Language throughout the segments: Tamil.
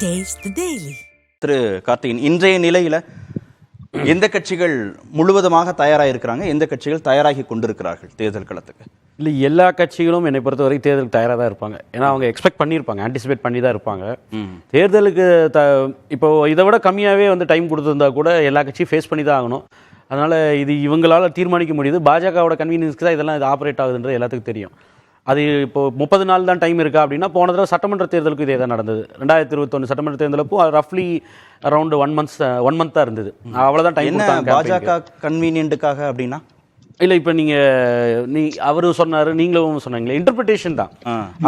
Taste the Daily. திரு கார்த்திகன், இன்றைய நிலையில் எந்த கட்சிகள் முழுவதுமாக தயாராக இருக்கிறாங்க, எந்த கட்சிகள் தயாராகி கொண்டிருக்கிறார்கள் தேர்தல் களத்துக்கு? இல்லை, எல்லா கட்சிகளும் என்னை பொறுத்தவரை தேர்தலுக்கு தயாராக தான் இருப்பாங்க. ஏன்னா அவங்க எக்ஸ்பெக்ட் பண்ணியிருப்பாங்க, ஆன்டிசிபேட் பண்ணி தான் இருப்பாங்க. தேர்தலுக்கு இப்போ இதை விட கம்மியாகவே வந்து டைம் கொடுத்துருந்தா கூட எல்லா கட்சியும் ஃபேஸ் பண்ணி தான் ஆகணும். அதனால் இது இவங்களால் தீர்மானிக்க முடியுது. பாஜகவோட கன்வீனியன்ஸ்க்கு தான் இதெல்லாம் இது ஆப்ரேட் ஆகுதுன்றது எல்லாத்துக்கும் தெரியும். அது இப்போது 30 நாள் தான் டைம் இருக்கா அப்படின்னா, போன தடவை சட்டமன்ற தேர்தலுக்கு இதே தான் நடந்தது. 2021 சட்டமன்ற தேர்தலுக்கும் ரஃப்லி அரௌண்ட் 1 month தான் இருந்தது. அவ்வளோதான் டைம். பாஜக கன்வீனியன்ட்டுக்காக அப்படின்னா இல்லை, இப்போ அவரு சொன்னார், நீங்களும் சொன்னீங்களே, இன்டர்பிரிட்டேஷன் தான்.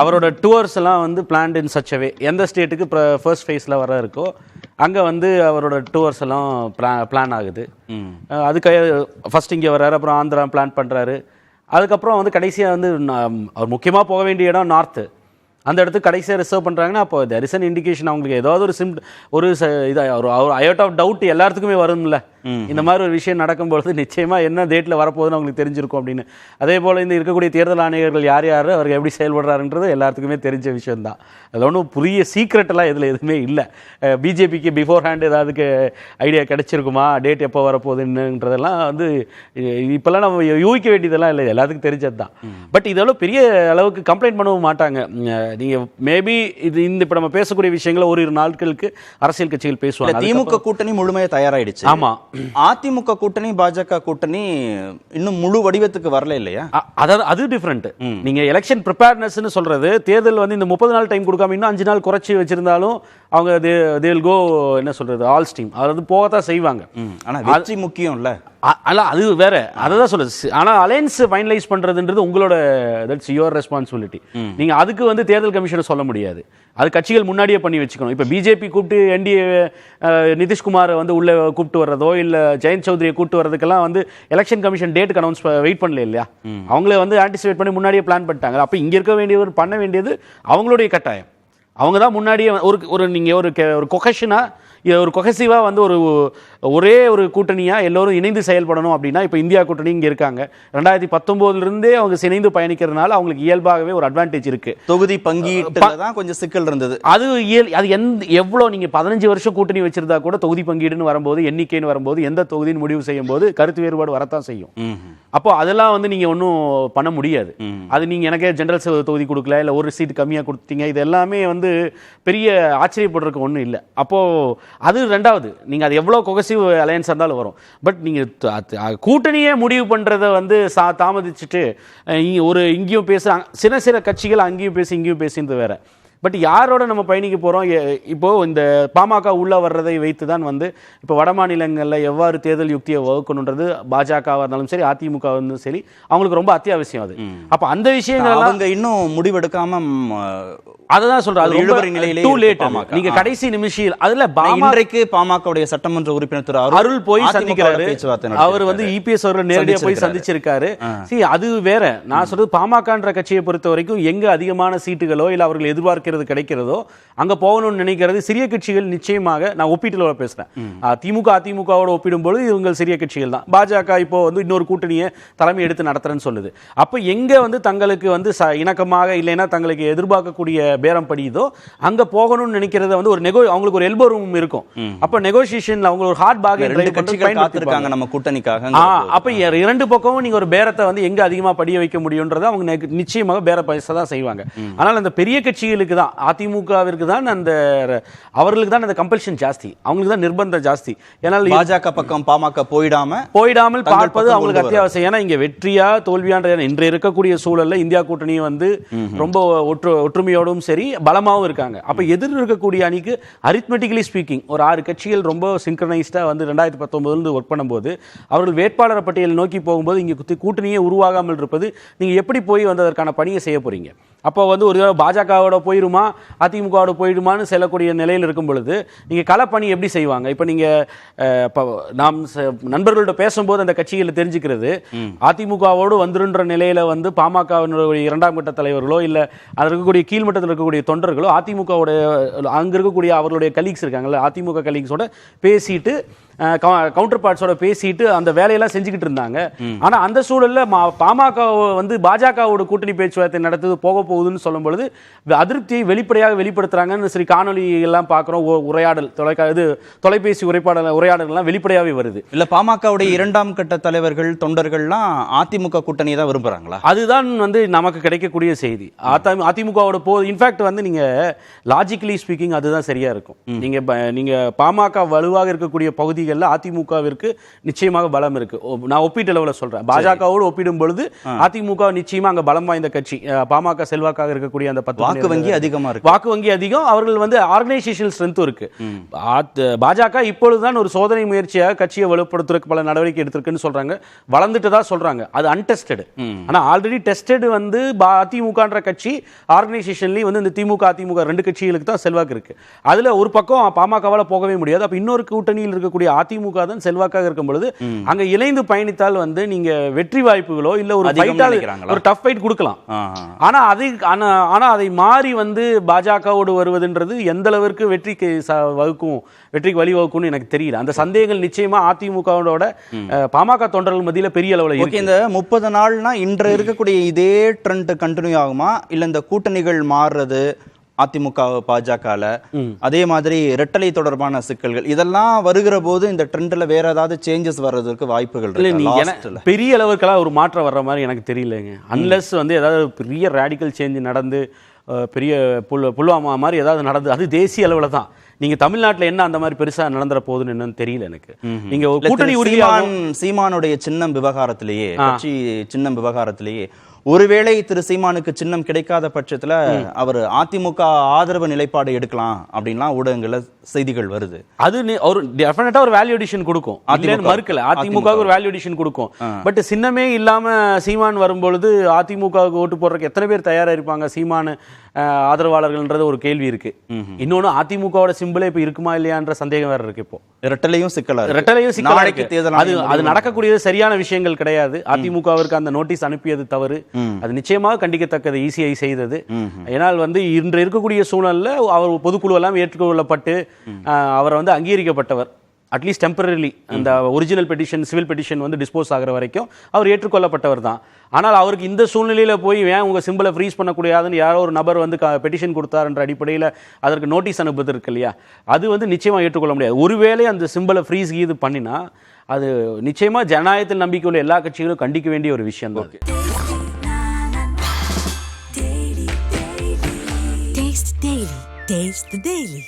அவரோட டூர்ஸ் எல்லாம் வந்து பிளான்ட் இன் சச் வே, எந்த ஸ்டேட்டுக்கு ஃபர்ஸ்ட் ஃபேஸில் வர இருக்கோ அங்கே வந்து அவரோட டூர்ஸ் எல்லாம் பிளான் ஆகுது. அதுக்கு ஃபர்ஸ்ட் இங்கே வர்றாரு, அப்புறம் ஆந்திரா பிளான் பண்ணுறாரு. அதுக்கப்புறம் வந்து கடைசியாக வந்து அவர் முக்கியமாக போக வேண்டிய இடம் நார்த்து. அந்த இடத்துக்கு கடைசியாக ரிசர்வ் பண்ணுறாங்கன்னா, அப்போ தெர் இஸ் அன் இண்டிகேஷன் அவங்களுக்கு ஏதாவது ஒரு அயோட் ஆஃப் டவுட் எல்லாத்துக்குமே வரும்ல. இந்த மாதிரி ஒரு விஷயம் நடக்கும்பொழுது நிச்சயமாக என்ன டேட்டில் வரப்போகுதுன்னு அவங்களுக்கு தெரிஞ்சிருக்கும் அப்படின்னு. அதே போல் இந்த இருக்கக்கூடிய தேர்தல் ஆணையர்கள் யார் அவர்கள் எப்படி செயல்படுறாருன்றது எல்லாத்துக்குமே தெரிஞ்ச விஷயம்தான். அதில் ஒன்றும் புதிய சீக்ரெட்டெல்லாம் இதில் எதுவுமே இல்லை. பிஜேபிக்கு பிஃபோர் ஹேண்ட் ஏதாவதுக்கு ஐடியா கிடைச்சிருக்குமா, டேட் எப்போ வரப்போகுதுன்றதெல்லாம் வந்து இப்போல்லாம் நம்ம யூகிக்க வேண்டியதெல்லாம் இல்லை, எல்லாத்துக்கும் தெரிஞ்சது தான். பட் இதெல்லாம் பெரிய அளவுக்கு கம்ப்ளைண்ட் பண்ணவும் மாட்டாங்க. நீங்கள் மேபி இப்போ நம்ம பேசக்கூடிய விஷயங்களை ஒரு நாட்களுக்கு அரசியல் கட்சிகள் பேசுவாங்க. திமுக கூட்டணி முழுமையாக தயாராகிடுச்சு. ஆமாம். அதிமுக கூட்டணி பாஜக கூட்டணி இன்னும் முழு வடிவத்துக்கு வரல இல்லையா? அதாவது அது டிஃப்ரெண்ட். நீங்க எலெக்ஷன் ப்ரிப்பேர்னஸ் சொல்றது, தேர்தல் வந்து இந்த 30 நாள் டைம் கொடுக்காம இன்னும் 5 நாள் குறைச்சி வச்சிருந்தாலும் அவங்க தே வில் கோ, என்ன சொல்றது, ஆல் ஸ்டீம், அதாவது போகத்தான் செய்வாங்க. ஆனா வெற்றி முக்கியம் இல்ல, அல்ல அது வேற, அதை தான் சொல்லுது. ஆனால் அலையன்ஸ் ஃபைனலைஸ் பண்ணுறதுன்றது உங்களோட, தட்ஸ் யுவர் ரெஸ்பான்சிபிலிட்டி. நீங்கள் அதுக்கு வந்து தேர்தல் கமிஷனை சொல்ல முடியாது. அது கட்சிகள் முன்னாடியே பண்ணி வச்சுக்கணும். இப்போ பிஜேபி கூப்பிட்டு என்டிஏ நிதிஷ்குமாரை வந்து உள்ளே கூப்பிட்டு வர்றதோ இல்லை ஜெயந்த் சௌத்ரியை கூப்பிட்டு வர்றதுக்கெல்லாம் வந்து எலெக்ஷன் கமிஷன் டேட்டுக்கு அனௌன்ஸ் வெயிட் பண்ணல இல்லையா? அவங்களே வந்து ஆன்டிசிபேட் பண்ணி முன்னாடியே பிளான் பண்ணிட்டாங்க. அப்போ இங்கே இருக்க வேண்டியவர் பண்ண வேண்டியது அவங்களுடைய கட்டாயம். அவங்க தான் முன்னாடியே நீங்கள் ஒரு கொஹஷனாக, ஒரு கொஹசிவாக வந்து ஒரே ஒரு கூட்டணியாக எல்லோரும் இணைந்து செயல்படணும் அப்படின்னா, இப்போ இந்தியா கூட்டணி இங்கே இருக்காங்க. 2019 அவங்க இணைந்து பயணிக்கிறதுனால அவங்களுக்கு இயல்பாகவே ஒரு அட்வான்டேஜ் இருக்கு. தொகுதி பங்கீட்டு தான் கொஞ்சம் சிக்கல் இருந்தது. அது எவ்வளோ நீங்கள் 15 வருஷம் கூட்டணி வச்சிருந்தா கூட தொகுதி பங்கீடுன்னு வரும்போது, எண்ணிக்கைன்னு வரும்போது, எந்த தொகுதின்னு முடிவு செய்யும் போது கருத்து வேறுபாடு வரத்தான் செய்யும். அப்போ அதெல்லாம் வந்து நீங்கள் ஒன்றும் பண்ண முடியாது. அது நீங்கள் எனக்கே ஜெனரல் தொகுதி கொடுக்கல, இல்லை ஒரு சீட் கம்மியாக கொடுத்தீங்க, இது எல்லாமே வந்து பெரிய ஆச்சரியப்படுறதுக்கு ஒன்றும் இல்லை. அப்போது அது ரெண்டாவது, நீங்கள் அது எவ்வளோ கொகசிவ் அலையன்ஸ் இருந்தாலும் வரும். பட் நீங்கள் கூட்டணியே முடிவு பண்ணுறதை வந்து தாமதிச்சுட்டு இங்கேயும் பேசுகிறாங்க சில கட்சிகள், அங்கேயும் பேசி இங்கேயும் பேசினது வேற. பட் யாரோட நம்ம பயணிக்க போகிறோம்? இப்போது இந்த பாமக உள்ளே வர்றதை வைத்து தான் வந்து இப்போ வட மாநிலங்களில் எவ்வாறு தேர்தல் யுக்தியை வகுக்கணுன்றது பாஜகவாக இருந்தாலும் சரி, அதிமுக இருந்தாலும் சரி, அவங்களுக்கு ரொம்ப அத்தியாவசியம் அது. அப்போ அந்த விஷயங்கள் அவங்க இன்னும் முடிவெடுக்காம அததான் சொல்றாங்க. Too late. நீங்க கடைசி நிமிஷம் அதுல இன்றைக்கு பாமகவுடைய சட்டமன்ற உறுப்பினர் திரு அருள் போய் சந்திக்கிறாரு. அவர் வந்து இபிஎஸ் அவர்கள் நேரடியாக போய் சந்திச்சிருக்காரு. அது வேற. நான் சொல்றது பாமகன்ற கட்சியை பொறுத்த வரைக்கும் எங்க அதிகமான சீட்டுகளோ இல்ல அவர்கள் எதிர்பார்க்கிறது கிடைக்கிறதோ அங்க போகணும்னு நினைக்கிறது சிறிய கட்சிகள். நிச்சயமாக நான் ஒப்பீட்டுல பேசுறேன். அதிமுகவோட ஒப்பிடும்போது இவங்க சிறிய கட்சிகள் தான். பாஜக இப்போ வந்து இன்னொரு கூட்டணியை தலைமை எடுத்து நடத்துறேன்னு சொல்லுது. அப்ப எங்க வந்து தங்களுக்கு வந்து இணக்கமாக இல்லைன்னா தங்களுக்கு எதிர்பார்க்கக்கூடிய பேரம் படியுதோ அங்க போகணும்னு நினைக்கிறத வந்து அவங்களுக்கு ஒரு எல்போ ரூம் இருக்கும். அப்ப நெகோசியேஷன்ல அவங்க ஒரு ஹார்ட் பார்கெயின் காத்திருக்காங்க நம்ம கூட்டணிக்காக. அப்ப இரண்டு பக்கமும் நீங்க ஒரு பேரத்தை வந்து எங்க அதிகமா படிய வைக்க முடியும்ன்றத அவங்க நிச்சயமாக பேர பேச தான் செய்வாங்க. ஆனால் அந்த பெரிய கட்சிகளுக்கு தான், அதிமுகவிற்கு தான் அவர்களுக்கு தான் அந்த கம்பல்ஷன் ஜாஸ்தி, அவங்களுக்கு தான் நிர்பந்தம் ஜாஸ்தி. ஏனால் பாஜக பக்கம் பாமக போயிடாமல் பார்ப்பது அவங்களுக்கு அத்தியாவசியம். ஏன்னா இங்க வெற்றியா தோல்வியான்ற இன்று இருக்கக்கூடிய சூழல்ல இந்தியா கூட்டணி வந்து ரொம்ப ஒற்றுமையோடும் சரி பலமாகவும் இருக்காங்க. அப்ப எதிர் இருக்கக்கூடிய அணிக்கு அரித்மெட்டிக்கலி ஸ்பீக்கிங் ஒரு 6 கட்சிகள் ரொம்ப சிங்க்ரனைஸ்டா வந்து 2019 ஒர்க் பண்ணும்போது அவர்கள் வேட்பாளர் பட்டியல் நோக்கி போகும்போது இங்க கூட்டணியே உருவாகாமல் இருப்பது, நீங்க எப்படி போய் வந்து அதற்கான பணியை செய்ய போறீங்க? அப்போ வந்து ஒரு பாஜகவோட போயிருமா அதிமுகவோட போயிடுமான்னு செல்லக்கூடிய நிலையில் இருக்கும் பொழுது நீங்க களப்பணி எப்படி செய்வாங்க? இப்போ நீங்க நாம் நண்பர்களோட பேசும்போது அந்த கட்சிகளை தெரிஞ்சுக்கிறது, அதிமுகவோடு வந்துருன்ற நிலையில வந்து பாமகவினுடைய 2ஆம் கட்ட தலைவர்களோ இல்ல அதில் இருக்கக்கூடிய கீழ்மட்டத்தில் இருக்கக்கூடிய தொண்டர்களோ அதிமுகவோட அங்க இருக்கக்கூடிய அவர்களுடைய கலீக்ஸ் இருக்காங்கல்ல, அதிமுக கலீக்ஸோட பேசிட்டு கவுண்டர் பார்ட்ஸோட பேசிட்டு அந்த வேலையெல்லாம் செஞ்சுக்கிட்டு இருந்தாங்க. ஆனா அந்த சூழல்ல பாமக வந்து பாஜகவோட கூட்டணி பேச்சுவார்த்தை நடத்துது போக போகுதுன்னு சொல்லும் பொழுது அதிருப்தியை வெளிப்படையாக வெளிப்படுத்துறாங்கன்னு சரி காணொலி எல்லாம் பார்க்குறோம். உரையாடல் தொலைபேசி உரையாடல் எல்லாம் வெளிப்படையாகவே வருது. இல்ல பாமகவுடைய இரண்டாம் கட்ட தலைவர்கள் தொண்டர்கள்லாம் அதிமுக கூட்டணியை தான் விரும்புறாங்களா? அதுதான் வந்து நமக்கு கிடைக்கக்கூடிய செய்தி. அதிமுகவோட இன்ஃபேக்ட் வந்து நீங்க லாஜிக்கலி ஸ்பீக்கிங் அதுதான் சரியா இருக்கும். நீங்க பாமக வலுவாக இருக்கக்கூடிய பகுதிகளில் அதிமுகவிற்கு நிச்சயமாக பலம் இருக்கு. நான் ஒப்பீட்டு அளவில் சொல்றேன். பாஜகவோடு ஒப்பிடும் பொழுது அதிமுக நிச்சயமா அங்க பலம் வாய்ந்த கட்சி. பாமக செல்வாக்காக இருக்கக்கூடிய அந்த 10 வாக்கு வங்கி அதிகமா இருக்கு. வாக்கு வங்கி அதிகம். அவர்கள் வந்து ஆர்கனைசேஷனல் ஸ்ட்ரென்த் இருக்கு. பாஜக இப்பொழுதுதான் ஒரு சோதனை முயற்சியாக கட்சியை வலுப்படுத்துறதுக்கு பல நடவடிக்கை எடுத்திருக்குன்னு சொல்றாங்க. வளர்ந்துட்டு தான் சொல்றாங்க. அது அன்டெஸ்டட். ஆனா ஆல்ரெடி டெஸ்டட் வந்து அதிமுகன்ற கட்சி ஆர்கனைசேஷன்லயும் வந்து இந்த திமுக அதிமுக 2 கட்சிகளுக்கு தான் செல்வாக்கு இருக்கு. அதுல ஒரு பக்கம் பாமகவால போகவே முடியாது. அப்ப இன்னொரு கூட்டணியில் இருக்கக்கூடிய அதிமுக தான் செல்வாக்காக இருக்கும் பொழுது அங்க இணைந்து பயணித்தால் வந்து நீங்க வெற்றி வாய்ப்புகளோ இல்ல ஒரு டஃப் ஃபைட் கொடுக்கலாம். ஆனா அதை மாறி வந்து பாஜகவோடு வருவதுன்றது எந்த அளவிற்கு வெற்றிக்கு வழிவகுக்கும்னு எனக்கு தெரியல. அந்த சந்தேகங்கள் நிச்சயமா அதிமுகவோட பாமக தொண்டர்கள் மத்தியில பெரிய அளவில் இருக்கு. இந்த 30 நாள்னா இன்று இருக்கக்கூடிய இதே ட்ரெண்ட் கண்டினியூ ஆகுமா இல்ல இந்த கூட்டணிகள் மாறுறது அதிமுக பாஜகல அதே மாதிரி ரெட்டலை தொடர்பான சிக்கல்கள் இதெல்லாம் வருகிற போது இந்த ட்ரெண்ட்ல வேற ஏதாவது சேஞ்சஸ் வர்றதுக்கு வாய்ப்புகள் இருக்கு? பெரிய அளவுக்கெல்லாம் ஒரு மாற்றம் வர்ற மாதிரி எனக்கு தெரியலங்க. அன்லெஸ் வந்து ஏதாவது பெரிய ரேடிக்கல் சேஞ்ச் நடந்து பெரிய புல்வாமா மாதிரி ஏதாவது நடந்து அது தேசிய அளவில் தான். நீங்க தமிழ்நாட்டில் என்ன அந்த மாதிரி பெருசா நடந்துற போகுதுன்னு என்னன்னு தெரியல எனக்கு. நீங்க கூட்டணி சீமானுடைய சின்னம் விவகாரத்திலேயே கட்சி சின்னம் விவகாரத்திலேயே ஒருவேளை திரு சீமானுக்கு சின்னம் கிடைக்காத பட்சத்துல அவர் அதிமுக ஆதரவு நிலைப்பாடு எடுக்கலாம் அப்படின்லாம் ஊடகங்கள்ல செய்திகள் வருது. அது ஒரு டெஃபினட்டா ஒரு வேல்யூ அடிஷன் கொடுக்கும். மறுக்கல அதிமுக ஒரு வேல்யூ அடிஷன் கொடுக்கும். பட் சின்னமே இல்லாம சீமான் வரும்பொழுது அதிமுக ஓட்டு போடுறதுக்கு எத்தனை பேர் தயாரா இருப்பாங்க சீமான் ஆதரவாளர்கள்ன்றது ஒரு கேள்வி இருக்கு. இன்னொன்னு அதிமுகவோட சிம்பிளே இப்ப இருக்குமா இல்லையான்ற சந்தேகம் வேற இருக்கு. இப்போ ரெட்டலையும் சிக்கலா அது நடக்கக்கூடியது சரியான விஷயங்கள் கிடையாது. அதிமுகவிற்கு அந்த நோட்டீஸ் அனுப்பியது தவறு. அது நிச்சயமாக கண்டிக்கத்தக்கது. இசிஐ செய்தது. ஏன்னால் வந்து இன்று இருக்கக்கூடிய சூழல்ல அவர் பொதுக்குழு எல்லாம் ஏற்றுக்கொள்ளப்பட்டு அவர் வந்து அங்கீகரிக்கப்பட்டவர். அட்லீஸ்ட் டெம்பரரிலி அந்த ஒரிஜினல் பெட்டிஷன் சிவில் பெட்டிஷன் வந்து டிஸ்போஸ் ஆகிற வரைக்கும் அவர் ஏற்றுக்கொள்ளப்பட்டவர் தான். ஆனால் அவருக்கு இந்த சூழ்நிலையில போய் ஏன் உங்க சிம்பிளை ஃப்ரீஸ் பண்ணக்கூடாதுன்னு யாரோ ஒரு நபர் வந்து பெட்டிஷன் கொடுத்தாருன்ற அடிப்படையில் அதற்கு நோட்டீஸ் அனுப்புறது இருக்கு இல்லையா, அது வந்து நிச்சயமா ஏற்றுக்கொள்ள முடியாது. ஒருவேளை அந்த சிம்பிளை ஃப்ரீஸ் இது பண்ணினா அது நிச்சயமா ஜனநாயகத்தில் நம்பிக்கை உள்ள எல்லா கட்சிகளும் கண்டிக்க வேண்டிய ஒரு விஷயம் தான். Taste the Daily.